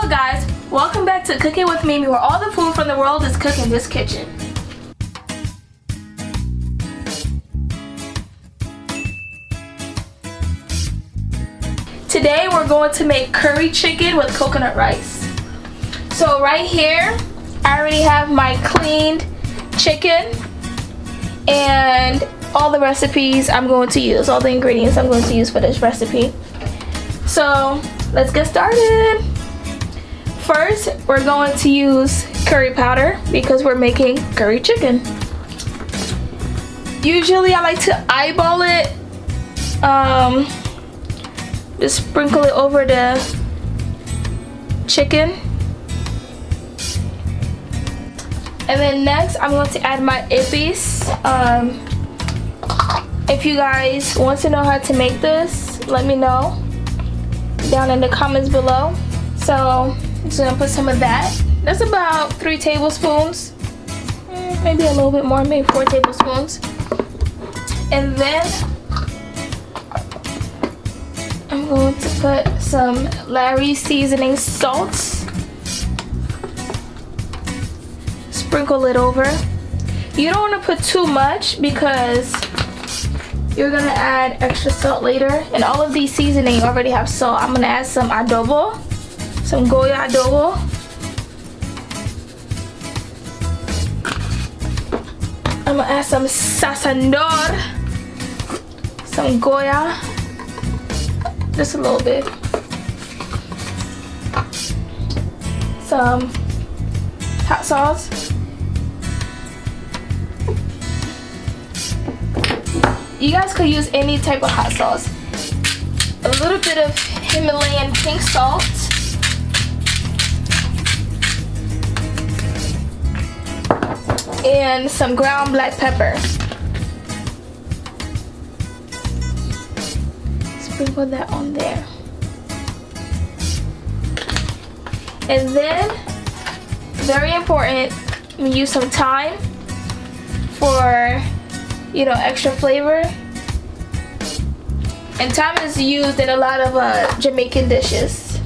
Hello guys, welcome back to Cooking with Mimi, where all the food from the world is cooked in this kitchen. Today we're going to make curry chicken with coconut rice. So right here, I already have my cleaned chicken and all the recipes I'm going to use, all the ingredients I'm going to use for this recipe. So let's get started. First, we're going to use curry powder because we're making curry chicken. Usually I like to eyeball it, just sprinkle it over the chicken. And then next, I'm going to add my ippies. If you guys want to know how to make this, let me know down in the comments below. So I'm just gonna put some of that. That's about 3 tablespoons, maybe a little bit more, maybe 4 tablespoons. And then I'm going to put some Larry's seasoning salt. Sprinkle it over. You don't want to put too much because you're gonna add extra salt later, and all of these seasoning already have salt. I'm gonna add some adobo, some Goya adobo. I'm gonna add some sazonador, some Goya, just a little bit. Some hot sauce. You guys could use any type of hot sauce. A little bit of Himalayan pink salt. And some ground black pepper. Sprinkle that on there. And then, very important, we use some thyme for, you know, extra flavor. And thyme is used in a lot of Jamaican dishes.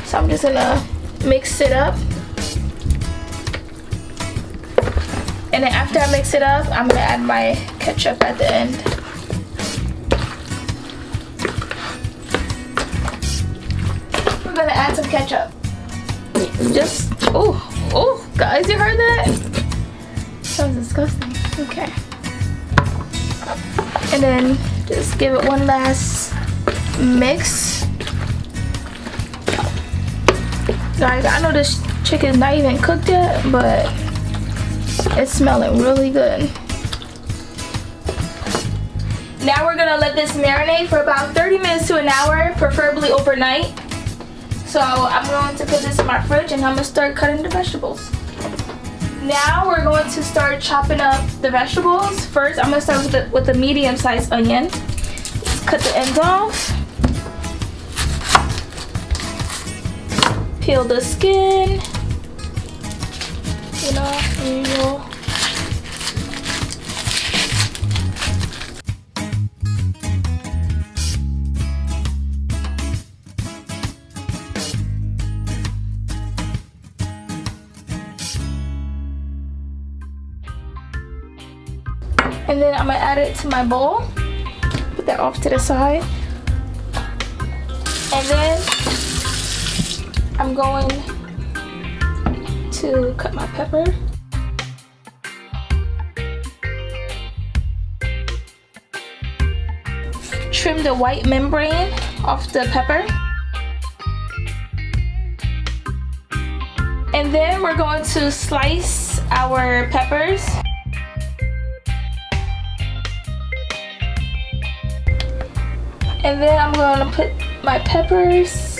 So I'm just gonna mix it up. And then after I mix it up, I'm gonna add my ketchup at the end. We're gonna add some ketchup. Just, oh, guys, you heard that? Sounds disgusting. Okay. And then just give it one last mix. Guys, I know this chicken's not even cooked yet, but it's smelling really good. Now we're gonna let this marinate for about 30 minutes to an hour, preferably overnight. So I'm going to put this in my fridge and I'm gonna start cutting the vegetables. Now we're going to start chopping up the vegetables. First, I'm gonna start with a medium-sized onion. Just cut the ends off. Peel the skin. You know, usual. And then I'm gonna add it to my bowl. Put that off to the side. And then I'm going to cut my pepper. Trim the white membrane off the pepper. And then we're going to slice our peppers. And then I'm gonna put my peppers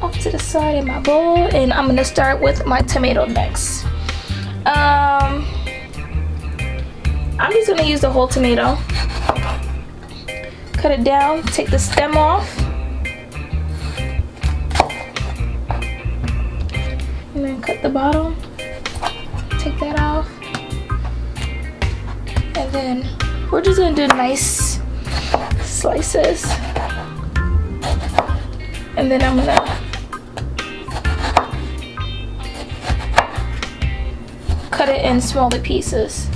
off to the side in my bowl, and I'm gonna start with my tomato next. I'm just gonna use the whole tomato. Cut it down, take the stem off. And then cut the bottom, take that off. And then we're just gonna do nice slices. And then I'm gonna cut it in smaller pieces.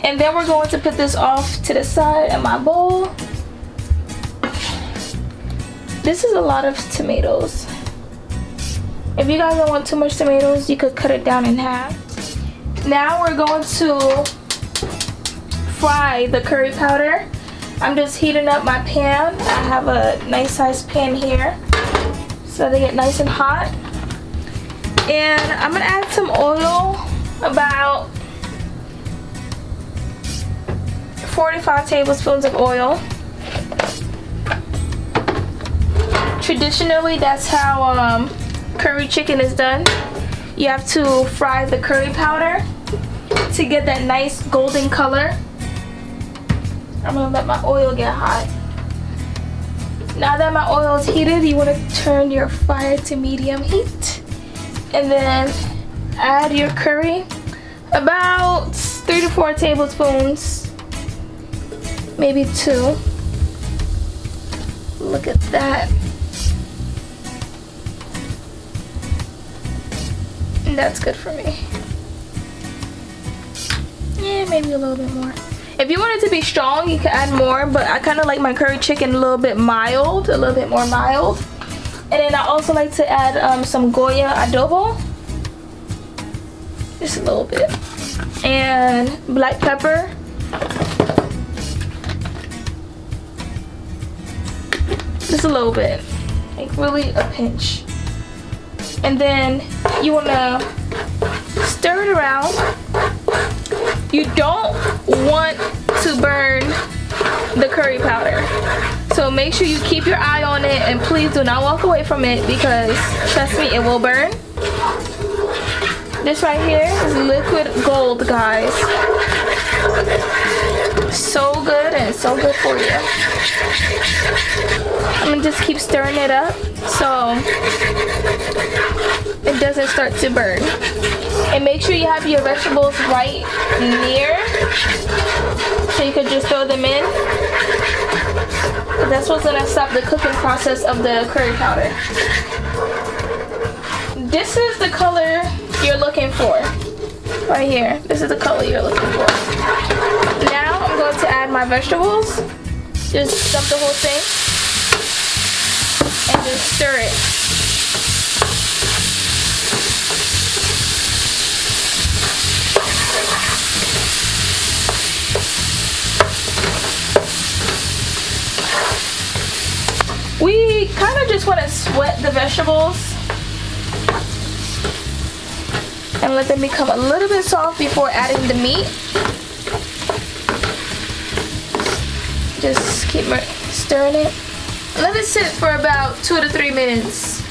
And then we're going to put this off to the side in my bowl. This is a lot of tomatoes. If you guys don't want too much tomatoes, you could cut it down in half. Now we're going to fry the curry powder. I'm just heating up my pan. I have a nice sized pan here so they get nice and hot. And I'm gonna add some oil, about 45 tablespoons of oil. Traditionally, that's how curry chicken is done. You have to fry the curry powder to get that nice golden color. I'm gonna let my oil get hot. Now that my oil is heated, you want to turn your fire to medium heat. And then add your curry. About 3 to 4 tablespoons. Maybe 2. Look at that. And that's good for me. Yeah, maybe a little bit more. If you want it to be strong, you can add more, but I kind of like my curry chicken a little bit mild, a little bit more mild. And then I also like to add some Goya adobo. Just a little bit. And black pepper. Just a little bit. Like really a pinch. And then you want to stir it around. You don't want to burn the curry powder. So make sure you keep your eye on it and please do not walk away from it because trust me, it will burn. This right here is liquid gold, guys. So good and so good for you. I'm gonna just keep stirring it up so it doesn't start to burn. And make sure you have your vegetables right near so you can just throw them in. That's what's gonna stop the cooking process of the curry powder. This is the color you're looking for. Right here. This is the color you're looking for. Now I'm going to add my vegetables. Just dump the whole thing. And just stir it. We kind of just want to sweat the vegetables and let them become a little bit soft before adding the meat. Just keep stirring it. Let it sit for about 2 to 3 minutes.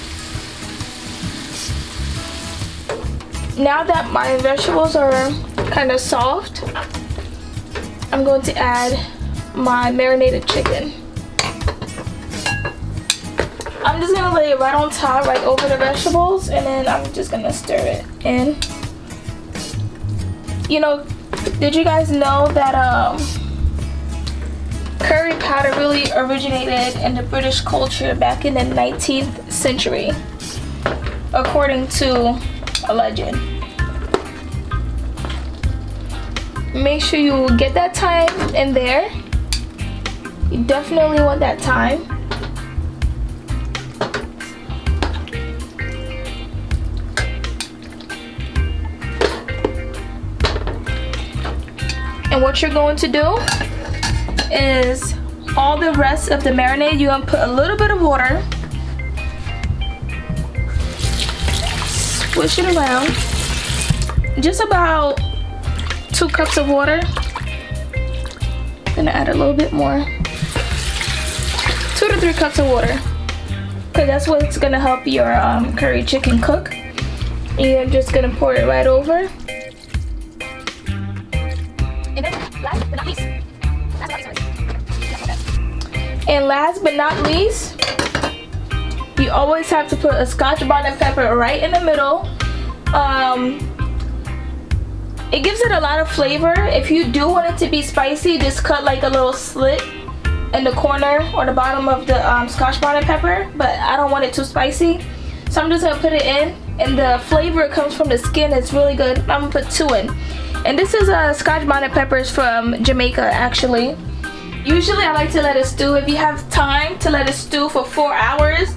Now that my vegetables are kind of soft, I'm going to add my marinated chicken. I'm just gonna lay it right on top, right over the vegetables, and then I'm just gonna stir it in. You know, did you guys know that curry powder really originated in the British culture back in the 19th century, according to a legend? Make sure you get that thyme in there. You definitely want that thyme. And what you're going to do is all the rest of the marinade, you're going to put a little bit of water, swish it around, just about 2 cups of water. I'm gonna add a little bit more, 2 to 3 cups of water, because that's what's gonna help your curry chicken cook. And you're just gonna pour it right over. And last but not least, you always have to put a Scotch bonnet pepper right in the middle. It gives it a lot of flavor. If you do want it to be spicy, just cut like a little slit in the corner or the bottom of the Scotch bonnet pepper, but I don't want it too spicy. So I'm just gonna put it in, and the flavor comes from the skin. It's really good. I'm gonna put 2 in. And this is Scotch bonnet peppers from Jamaica, actually. Usually I like to let it stew. If you have time to let it stew for 4 hours,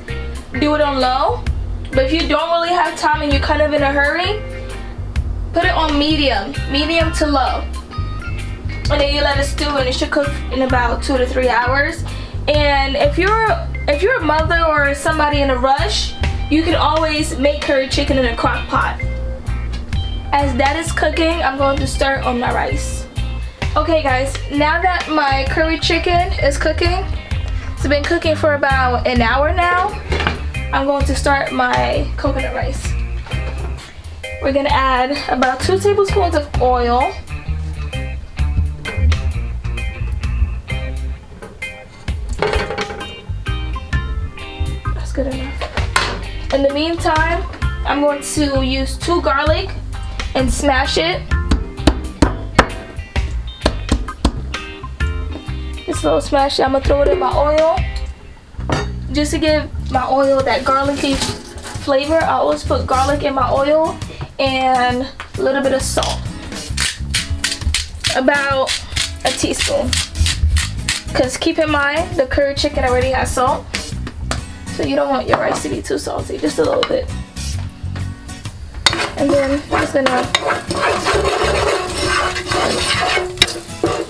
do it on low. But if you don't really have time and you're kind of in a hurry, put it on medium to low. And then you let it stew, and it should cook in about 2 to 3 hours. And if you're a mother or somebody in a rush, you can always make curry chicken in a crock pot. As that is cooking, I'm going to start on my rice. Okay guys, now that my curry chicken is cooking, it's been cooking for about an hour now, I'm going to start my coconut rice. We're gonna add about 2 tablespoons of oil. That's good enough. In the meantime, I'm going to use 2 garlic and smash it. This little smash, I'm gonna throw it in my oil just to give my oil that garlicky flavor. I always put garlic in my oil and a little bit of salt, about a teaspoon, because keep in mind the curry chicken already has salt, so you don't want your rice to be too salty, just a little bit. And then I'm just gonna,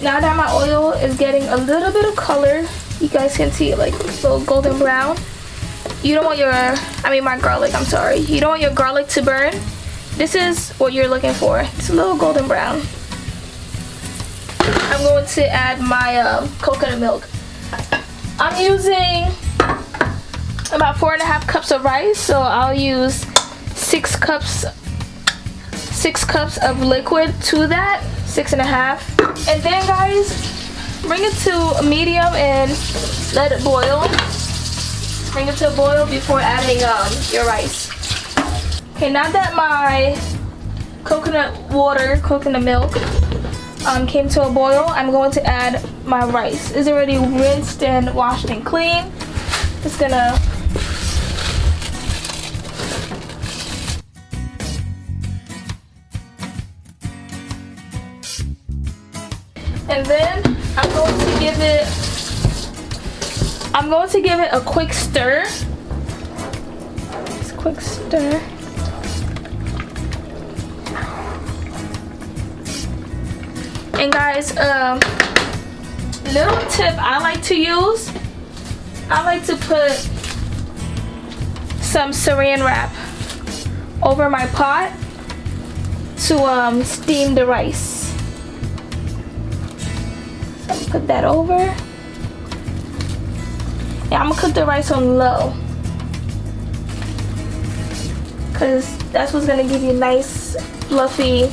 now that my oil is getting a little bit of color, you guys can see it like a little golden brown. You don't want my garlic, I'm sorry. You don't want your garlic to burn. This is what you're looking for. It's a little golden brown. I'm going to add my coconut milk. I'm using about 4.5 cups of rice, so I'll use 6 cups of liquid to that, 6.5. And then guys, bring it to a medium and let it boil. Bring it to a boil before adding your rice. Okay, now that my coconut milk came to a boil, I'm going to add my rice. It's already rinsed and washed and clean. Just gonna and then I'm going to give it a quick stir. Just a quick stir. And guys, little tip I like to use, I like to put some saran wrap over my pot to steam the rice. So I'm gonna put that over. Yeah, I'm gonna cook the rice on low, because that's what's gonna give you nice fluffy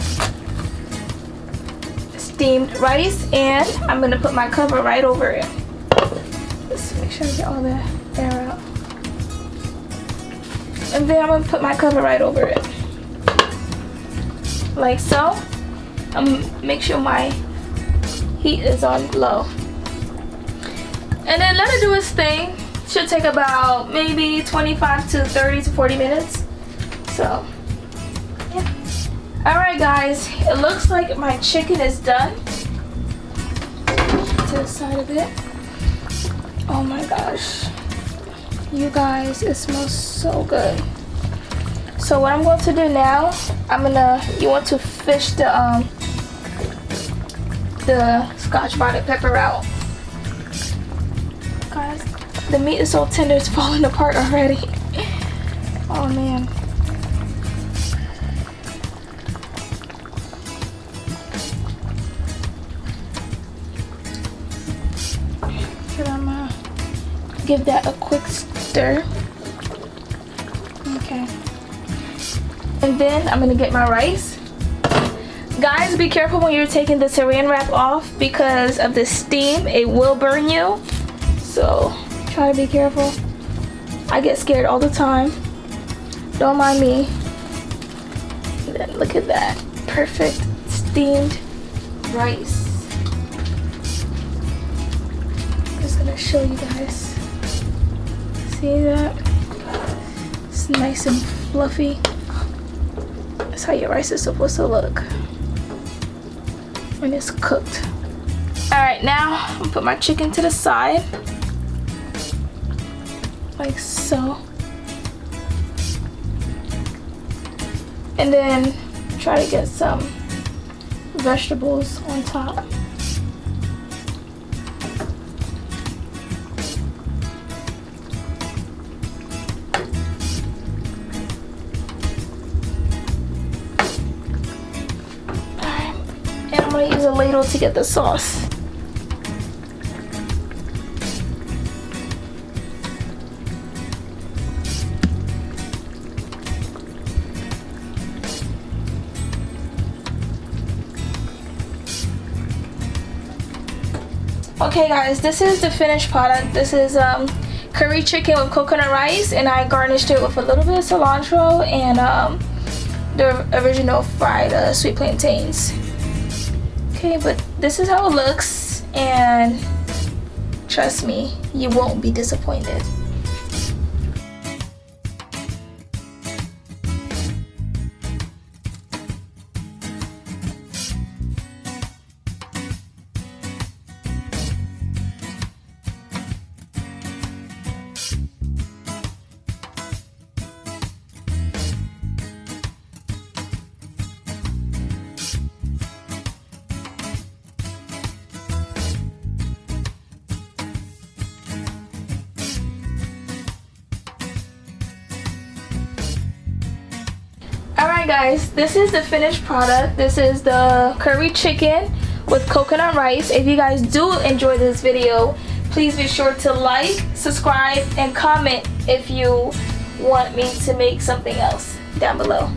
steamed rice. And I'm gonna put my cover right over it. Just make sure I get all the air out. And then I'm gonna put my cover right over it, like so. Make sure my heat is on low. And then let it do its thing. Should take about maybe 25 to 30 to 40 minutes. So, yeah. Alright guys, it looks like my chicken is done. To the side of it. Oh my gosh. You guys, it smells so good. So what I'm going to do now, you want to fish the Scotch bonnet pepper out. Guys, the meat is so tender, it's falling apart already. Oh man. But I'm gonna give that a quick stir. Okay. And then I'm gonna get my rice. Guys, be careful when you're taking the saran wrap off, because of the steam, it will burn you. So try to be careful. I get scared all the time. Don't mind me. And then look at that. Perfect steamed rice. Just just gonna show you guys. See that? It's nice and fluffy. That's how your rice is supposed to look when it's cooked. Alright, now I'm gonna put my chicken to the side. Like so. And then try to get some vegetables on top. Alright, and I'm gonna use a ladle to get the sauce. Okay guys, this is the finished product. This is curry chicken with coconut rice, and I garnished it with a little bit of cilantro and the original fried sweet plantains. Okay, but this is how it looks, and trust me, you won't be disappointed. Alright guys, this is the finished product. This is the curry chicken with coconut rice. If you guys do enjoy this video, please be sure to like, subscribe, and comment if you want me to make something else down below.